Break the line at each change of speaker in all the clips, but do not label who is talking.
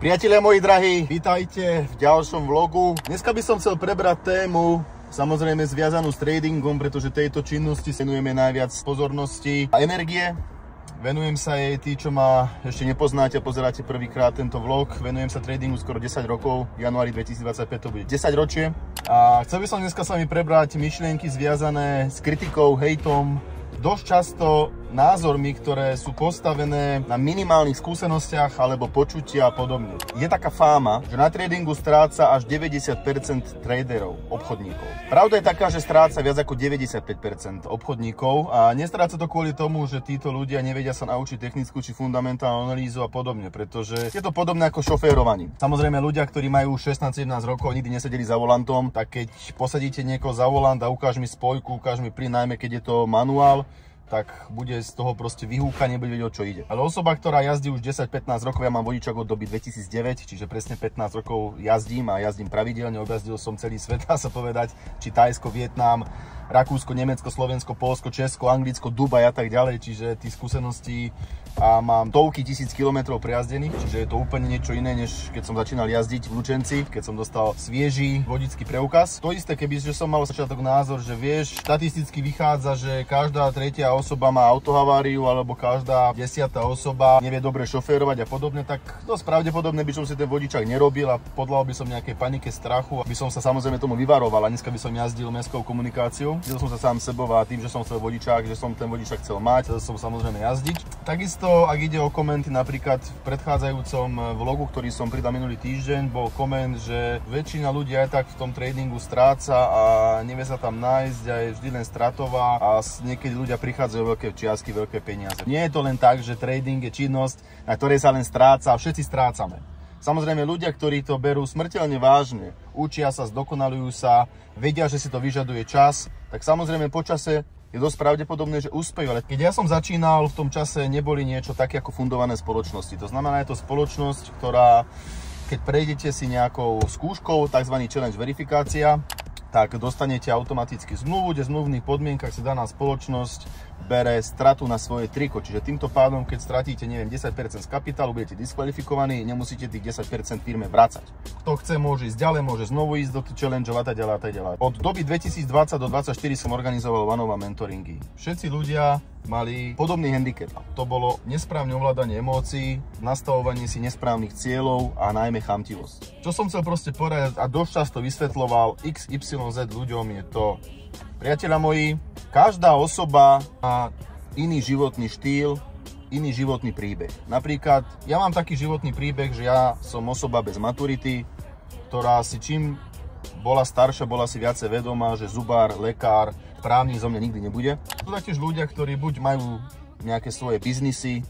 Priatelia moji drahí, vítajte v ďalšom vlogu. Dneska by som chcel prebrať tému, samozrejme zviazanú s tradingom, pretože tejto činnosti venujeme najviac pozornosti a energie. Venujem sa jej, tí, čo ma ešte nepoznáte a pozeráte prvýkrát tento vlog, venujem sa tradingu skoro 10 rokov, v januári 2025 to bude 10 ročie. A chcel by som dneska s vami prebrať myšlienky zviazané s kritikou, hejtom, dosť často názormi, ktoré sú postavené na minimálnych skúsenostiach alebo počutia a podobne. Je taká fáma, že na tradingu stráca až 90% traderov, obchodníkov. Pravda je taká, že stráca viac ako 95% obchodníkov a nestráca to kvôli tomu, že títo ľudia nevedia sa naučiť technickú či fundamentálnu analýzu a podobne, pretože je to podobné ako šoférovaním. Samozrejme ľudia, ktorí majú 16-17 rokov, nikdy nesedeli za volantom, tak keď posadíte niekoho za volant a ukáž mi spojku, ukáž mi plyn, najmä keď je to manuál, tak bude z toho proste vyhúka, nebude vedieť, o čo ide. Ale osoba, ktorá jazdí už 10-15 rokov, ja mám vodičák od doby 2009, čiže presne 15 rokov jazdím a jazdím pravidelne, objazdil som celý svet, dá sa povedať, či Thajsko, Vietnam, Rakúsko, Nemecko, Slovensko, Poľsko, Česko, Anglicko, Dubaj a tak ďalej, čiže tí skúsenosti a mám stovky tisíc kilometrov prejazdených, čiže je to úplne niečo iné, než keď som začínal jazdiť v Lučenci, keď som dostal svieži vodický preukaz. To isté, keby som mal začiatok názor, že vieš, štatisticky vychádza, že každá tretia osoba má autohaváriu alebo každá 10. osoba nevie dobre šoférovať a podobne, tak dosť pravdepodobne by som si ten vodičák nerobil a podľahol by som nejakej panike, strachu, aby som sa samozrejme tomu vyvaroval a dneska by som jazdil mestskou komunikáciou. Videl som sa sám sebou a tým, že som chcel vodičák, že som ten vodičák chcel mať, chcel som samozrejme jazdiť. Takisto, ak ide o komenty, napríklad v predchádzajúcom vlogu, ktorý som pridal minulý týždeň, bol koment, že väčšina ľudí aj tak v tom tradingu stráca a nevie sa tam nájsť a je vždy len stratová a niekedy ľudia prichádzajú veľké čiastky, veľké peniaze. Nie je to len tak, že trading je činnosť, na ktorej sa len stráca a všetci strácame. Samozrejme ľudia, ktorí to berú smrteľne vážne, učia sa, zdokonalujú sa, vedia, že si to vyžaduje čas, tak samozrejme po čase je dosť pravdepodobné, že úspejú. Ale keď ja som začínal, v tom čase neboli niečo také ako fundované spoločnosti. To znamená, je to spoločnosť, ktorá, keď prejdete si nejakou skúškou, tzv. Challenge verifikácia, tak dostanete automaticky zmluvu, kde v zmluvných podmienkach si daná spoločnosť bere stratu na svoje triko. Čiže týmto pádom, keď stratíte, neviem, 10% z kapitálu, budete diskvalifikovaní, nemusíte tých 10% firme vracať. Kto chce, môže ísť ďalej, môže znovu ísť do challengeov a tak ďalej a tak ďalej. Od doby 2020 do 2024 som organizoval one-on-one mentoringy. Všetci ľudia mali podobný handicap. To bolo nesprávne ovládanie emócií, nastavovanie si nesprávnych cieľov a najmä chamtivosť. Čo som chcel proste povedať a dosť často vysvetľoval XYZ ľuďom je to, priatelia moji, každá osoba má iný životný štýl, iný životný príbeh. Napríklad, ja mám taký životný príbeh, že ja som osoba bez maturity, ktorá si čím bola staršia, bola si viacej vedomá, že zubár, lekár, právnik zo mňa nikdy nebude. Sú taktiež ľudia, ktorí buď majú nejaké svoje biznisy,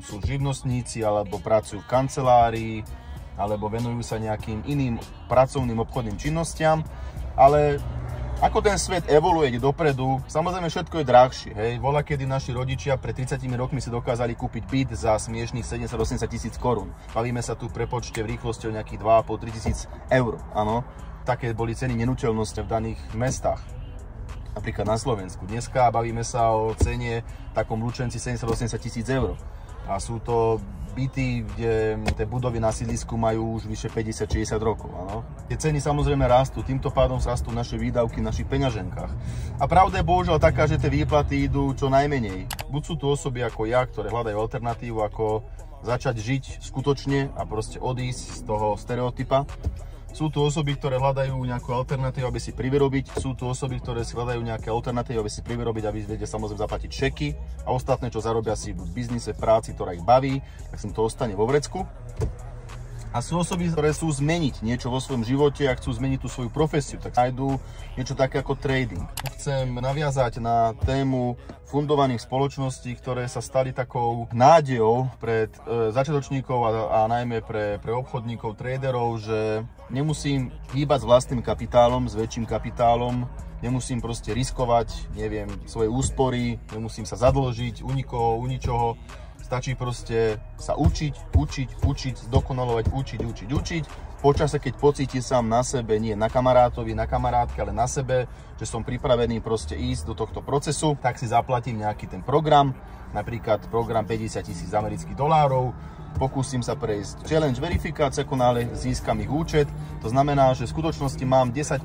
sú živnostníci, alebo pracujú v kancelárii, alebo venujú sa nejakým iným pracovným obchodným činnostiam, ale ako ten svet evoluuje, ide dopredu, samozrejme všetko je drahšie, hej. Voľakedy naši rodičia pred 30 rokmi si dokázali kúpiť byt za smiešných 70-80 tisíc korún. Bavíme sa tu v prepočte v rýchlosti o nejakých 2,5-3 tisíc eur, áno. Také boli ceny nenúteľnosti v daných mestách. Napríklad na Slovensku. Dneska bavíme sa o cene takom Lučenci 70-80 tisíc eur. A sú to byty, kde tie budovy na sídlisku majú už vyše 50-60 rokov. Áno. Tie ceny samozrejme rastú, týmto pádom rastú naše výdavky v našich peňaženkách. A pravda je bohužiaľ taká, že tie výplaty idú čo najmenej. Buď sú tu osoby ako ja, ktoré hľadajú alternatívu, ako začať žiť skutočne a proste odísť z toho stereotypa. Sú tu osoby, ktoré hľadajú nejakú alternatívu, aby si privyrobiť. Sú tu osoby, ktoré si hľadajú nejaké alternatívy, aby si privyrobiť, aby vedia samozrejme zaplatiť čeky. A ostatné, čo zarobia si v biznise, v práci, ktorá ich baví, tak si to ostane vo vrecku. A sú osoby, ktoré chcú zmeniť niečo vo svojom živote a chcú zmeniť tú svoju profesiu, tak nájdú niečo také ako trading. Chcem naviazať na tému fundovaných spoločností, ktoré sa stali takou nádejou pred začiatočníkov a najmä pre obchodníkov, traderov, že nemusím hýbať s vlastným kapitálom, s väčším kapitálom, nemusím proste riskovať, neviem, svoje úspory, nemusím sa zadlžiť u nikoho, u ničoho. Stačí proste sa učiť, zdokonalovať, učiť. Po čase, keď pocíti sám na sebe, nie na kamarátovi, na kamarátke, ale na sebe, že som pripravený proste ísť do tohto procesu, tak si zaplatím nejaký ten program, napríklad program 50 000 amerických dolárov, pokúsim sa prejsť challenge verifikácia, ako náhle získam ich účet. To znamená, že v skutočnosti mám 10%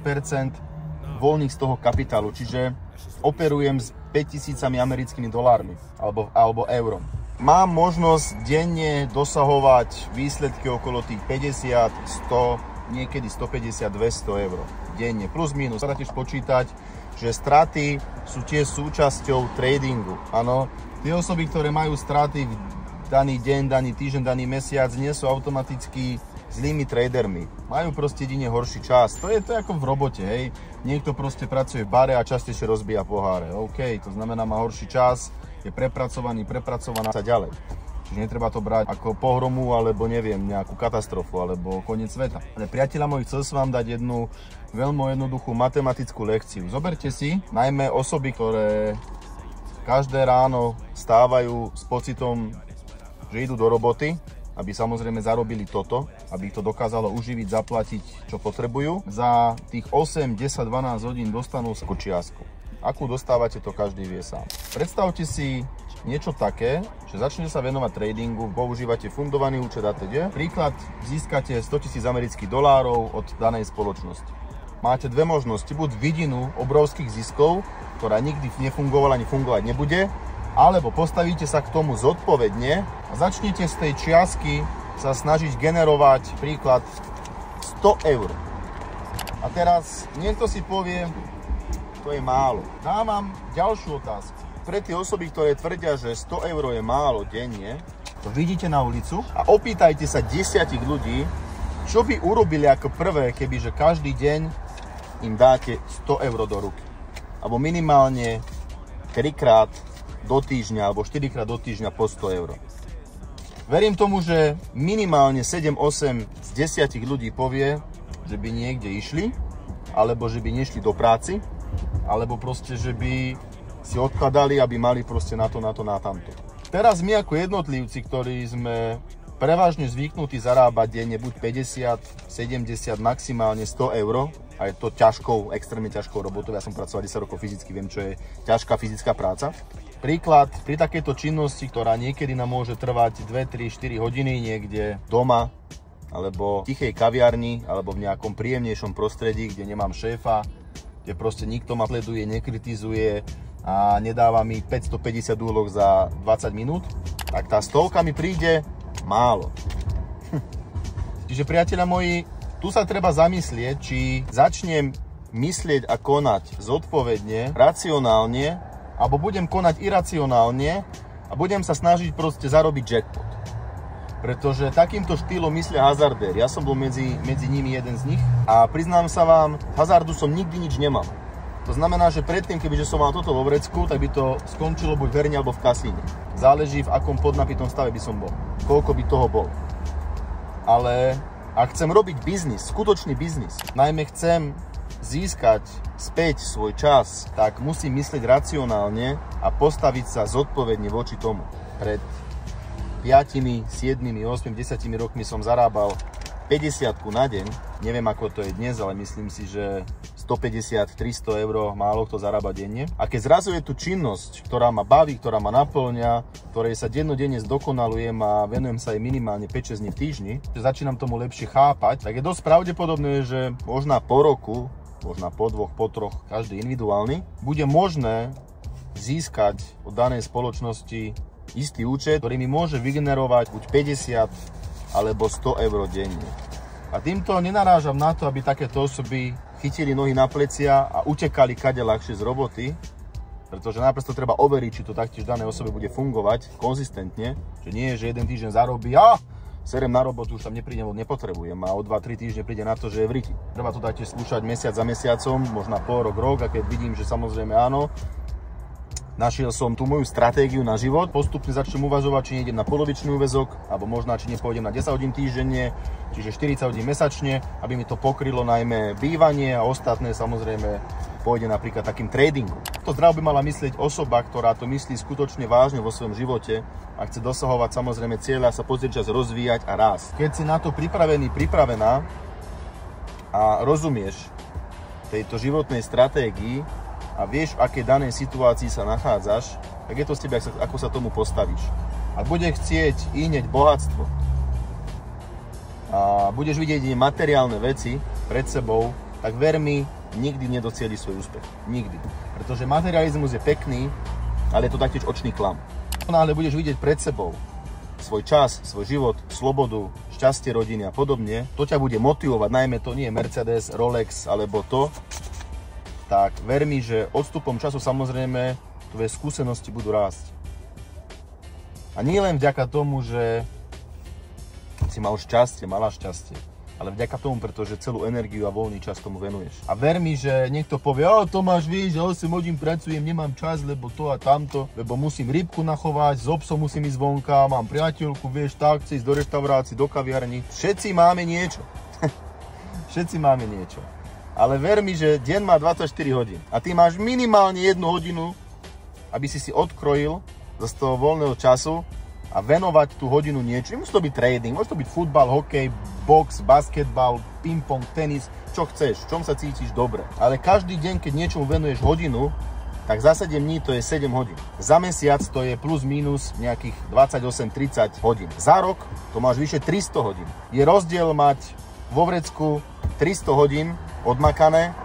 voľných z toho kapitálu, čiže operujem s 5000 americkými dolármi alebo eurom. Mám možnosť denne dosahovať výsledky okolo tých 50, 100, niekedy 150, 200 eur denne, plus minus. Treba tiež počítať, že straty sú tiež súčasťou tradingu. Áno, tie osoby, ktoré majú straty v daný deň, daný týždeň, daný mesiac, nie sú automaticky zlými tradermi. Majú proste jedine horší čas. To je ako v robote, hej. Niekto proste pracuje v bare a častejšie rozbíja poháre. OK, to znamená, má horší čas, je prepracovaná sa ďalej. Čiže netreba to brať ako pohromu, alebo neviem, nejakú katastrofu, alebo koniec sveta. Ale priatelia moji, chcel som vám dať jednu veľmi jednoduchú matematickú lekciu. Zoberte si, najmä osoby, ktoré každé ráno stávajú s pocitom, že idú do roboty, aby samozrejme zarobili toto, aby ich to dokázalo uživiť, zaplatiť, čo potrebujú. Za tých 8, 10, 12 hodín dostanú čiastku. Akú dostávate, to každý vie sám. Predstavte si niečo také, že začnete sa venovať tradingu, používate fundovaný účet atď. Príklad, získate 100 000 amerických dolárov od danej spoločnosti. Máte dve možnosti, buď vidinu obrovských ziskov, ktorá nikdy nefungovala ani fungovať nebude, alebo postavíte sa k tomu zodpovedne a začnete z tej čiastky sa snažiť generovať príklad 100 eur. A teraz niekto si povie, to je málo. Dávam ďalšiu otázku. Pre tie osoby, ktoré tvrdia, že 100 eur je málo denne, to vidíte na ulicu a opýtajte sa 10 ľudí, čo by urobili ako prvé, kebyže každý deň im dáte 100 eur do ruky. Alebo minimálne 3-krát do týždňa alebo 4-krát do týždňa po 100 eur. Verím tomu, že minimálne 7-8 z 10 ľudí povie, že by niekde išli, alebo že by nešli do práci, alebo proste, že by si odkladali, aby mali proste na tamto. Teraz my ako jednotlivci, ktorí sme prevažne zvyknutí zarábať denne buď 50, 70, maximálne 100 eur, a je to ťažkou, extrémne ťažkou robotou, ja som pracoval 10 rokov fyzicky, viem, čo je ťažká fyzická práca. Príklad, pri takejto činnosti, ktorá niekedy nám môže trvať 2, 3, 4 hodiny niekde doma, alebo v tichej kaviarni, alebo v nejakom príjemnejšom prostredí, kde nemám šéfa, kde proste nikto ma sleduje, nekritizuje a nedáva mi 550 úloh za 20 minút, tak tá stovka mi príde málo. Čiže priatelia moji, tu sa treba zamyslieť, či začnem myslieť a konať zodpovedne, racionálne, alebo budem konať iracionálne a budem sa snažiť proste zarobiť jackpot. Pretože takýmto štýlom myslia hazardéri. Ja som bol medzi nimi jeden z nich a priznám sa vám, hazardu som nikdy nič nemal. To znamená, že predtým, kebyže som mal toto vo vrecku, tak by to skončilo buď v herne alebo v kasíne. Záleží, v akom podnapitom stave by som bol. Koľko by toho bol. Ale ak chcem robiť biznis, skutočný biznis, najmä chcem získať späť svoj čas, tak musím myslieť racionálne a postaviť sa zodpovedne voči tomu. Pred 5, 7, 8, 10 rokmi som zarábal 50 na deň. Neviem, ako to je dnes, ale myslím si, že 150, 300 eur málo kto zarába denne. A keď zrazu je tu činnosť, ktorá ma baví, ktorá ma naplňa, ktorej sa dennodenne zdokonalujem a venujem sa jej minimálne 5-6 dní v týždni, že začínam tomu lepšie chápať, tak je dosť pravdepodobné, že možná po roku, možná po 2, po 3, každý individuálny, bude možné získať od danej spoločnosti istý účet, ktorý mi môže vygenerovať buď 50 alebo 100 eur denne. A týmto nenarážam na to, aby takéto osoby chytili nohy na plecia a utekali kade ľahšie z roboty, pretože najprv to treba overiť, či to taktiež danej osobe bude fungovať konzistentne, že nie je, že jeden týždeň zarobí a serem na robotu, už tam neprídem, nepotrebujem a o 2-3 týždne príde na to, že je v riti. Treba to taktiež skúšať mesiac za mesiacom, možno pol rok, a keď vidím, že samozrejme áno, našiel som tú moju stratégiu na život, postupne začnem uvažovať, či nejdem na polovičný úväzok, alebo možno, či nepôjdem na 10 hodín týždenne, čiže 40 hodín mesačne, aby mi to pokrylo najmä bývanie a ostatné samozrejme pôjde napríklad takým tradingom. To zdravo by mala myslieť osoba, ktorá to myslí skutočne vážne vo svojom živote a chce dosahovať samozrejme cieľa, sa pozrieť čas rozvíjať a rásť. Keď si na to pripravený, pripravená a rozumieš tejto životnej stratégii, a vieš, v akej danej situácii sa nachádzaš, tak je to z teba, ako sa tomu postavíš. Ak bude chcieť ihneď bohatstvo, a budeš vidieť materiálne veci pred sebou, tak ver mi, nikdy nedocieli svoj úspech. Nikdy. Pretože materializmus je pekný, ale je to taktiež očný klam. Ale budeš vidieť pred sebou svoj čas, svoj život, slobodu, šťastie rodiny a podobne, to ťa bude motivovať, najmä to nie je Mercedes, Rolex alebo to, tak ver mi, že odstupom času samozrejme tvoje skúsenosti budú rásť. A nie len vďaka tomu, že si mal šťastie, mala šťastie, ale vďaka tomu, pretože celú energiu a voľný čas tomu venuješ. A ver mi, že niekto povie, Tomáš, vieš, 8 hodín pracujem, nemám čas, lebo to a tamto, lebo musím rybku nachovať, s obsom musím ísť vonka, mám priateľku, vieš, tak, chci ísť do reštaurácií, do kaviarní. Všetci máme niečo. Všetci máme niečo. Ale ver mi, že deň má 24 hodín a ty máš minimálne 1 hodinu, aby si odkrojil z toho voľného času a venovať tú hodinu niečo. Nemusí to byť trading, môže to byť futbal, hokej, box, basketbal, ping-pong, tenis, čo chceš, v čom sa cítiš dobre. Ale každý deň, keď niečomu venuješ hodinu, tak za 7 dní to je 7 hodín. Za mesiac to je plus minus nejakých 28-30 hodín. Za rok to máš vyše 300 hodín. Je rozdiel mať vo vrecku 300 hodín odmakané,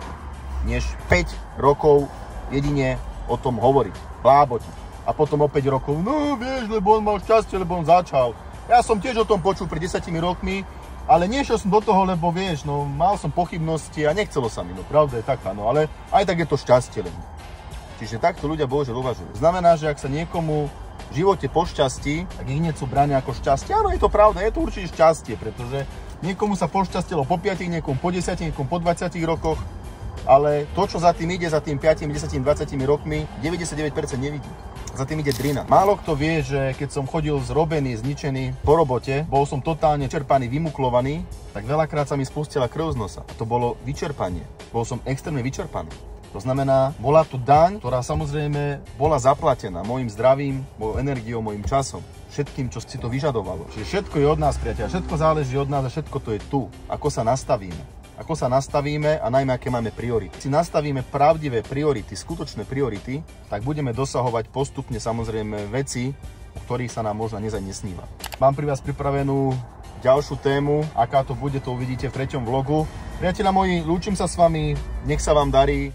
než 5 rokov jedine o tom hovoriť, blábotiť. A potom o 5 rokov, no vieš, lebo on mal šťastie, lebo on začal. Ja som tiež o tom počul pred 10 rokmi, ale nešiel som do toho, lebo vieš, no mal som pochybnosti a nechcelo sa mi, no pravda je taká, no ale aj tak je to šťastie len. Čiže takto ľudia bohužiaľ uvažujú. Znamená, že ak sa niekomu v živote pošťastí, tak ich hneď sú bráňa ako šťastie. Áno, je to pravda, je to určite šťastie, pretože niekomu sa pošťastilo po 5, niekomu po 10, niekomu po 20 rokoch, ale to, čo za tým ide, za tým 5, 10, 20 rokmi, 99% nevidí. Za tým ide drina. Málo kto vie, že keď som chodil zrobený, zničený po robote, bol som totálne čerpaný, vymuklovaný, tak veľakrát sa mi spustila krv z nosa. A to bolo vyčerpanie. Bol som extrémne vyčerpaný. To znamená, bola tu daň, ktorá samozrejme bola zaplatená mojim zdravím, mojou energiou, mojim časom. Všetkým, čo si to vyžadovalo. Čiže všetko je od nás, priateľ. Všetko záleží od nás a všetko to je tu. Ako sa nastavíme. Ako sa nastavíme a najmä aké máme priority. Si nastavíme pravdivé priority, skutočné priority, tak budeme dosahovať postupne samozrejme veci, o ktorých sa nám možno nezaj nesníva. Mám pri vás pripravenú ďalšiu tému, aká to bude, to uvidíte v 3. vlogu. Priatelia moji, lúčim sa s vami, nech sa vám darí.